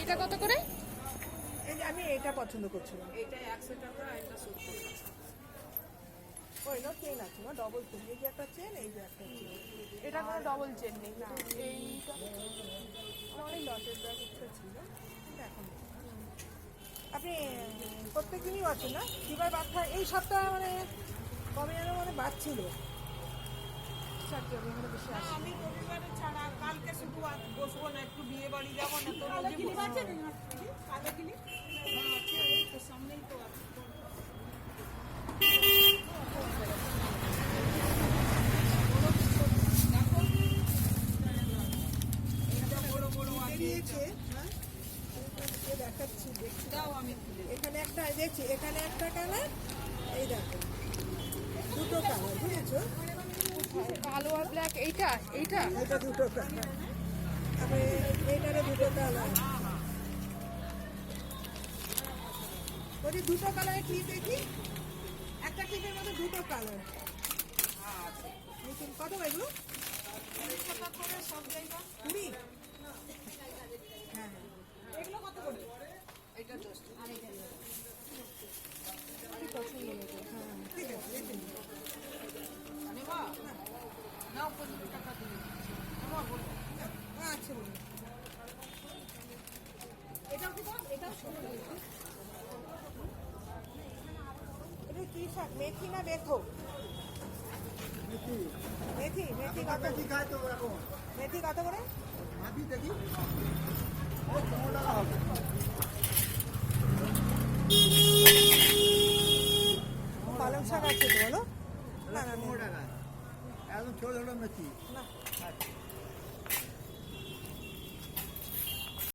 এটা কত করে? এই যে আমি এটা পছন্দ করছিলাম। এটা 100 টাকা, এটা 70 টাকা। ওই না চেন আছে না, ডবল চেন। এই যে একটা চেন, এই যে একটা চেন। এটা কোনো ডবল চেন নেই না। এইটা আমার অনেক লটের দেওয়ার ইচ্ছা ছিল, কিন্তু এখন নেই। আপনি প্রত্যেক দিনই আছেন না? এবার বাচ্চা এই সপ্তাহ মানে কবে যেন মানে বাচ্ছিল। এখানে বেশি আসে। আমি রবিবারে ছাড়া কালকে শুধু বসবো না, একটু বিয়ে বাড়ি যাবো না তো রোজই বসবো। কালো ক্লিপ আছে, এই তো সামনেই তো আছে। বেরিয়েছে, হ্যাঁ? এই দেখাচ্ছি, দেখছি। দাও আমি খুলে এখানে একটা দেখছি, এখানে একটা কালার, এই দেখো দুটো কালার, বুঝেছো? কালো আর ব্ল্যাক। এইটা এইটা এটা দুটো কালার, আমি এইটারে দুটো কালার বলছি, দুটো কালারের ক্লিপ দেখি। একটা ক্লিপের মধ্যে দুটো কালার। কত এগুলো? 30 টাকা করে সব জায়গা। 20? হ্যাঁ হ্যাঁ, এগুলো কত করে? এটা 10 টাকা। আর এটা কি পছন্দ হয়েছে? হ্যাঁ ঠিক আছে, রেখে দিন। নেবা? নাও 25 টাকা দিয়ে দিচ্ছি। নেবা বলো। আচ্ছা বলুন। এটাও কি দাম? এটাও 16 টাকা। এটা কি শাক, মেথি না বেথো? মেথি। মেথি কত? মেথি কত করে? পালং শাক আছে তো, বলো? না না না, একদম ছোট ছোট মেথি। না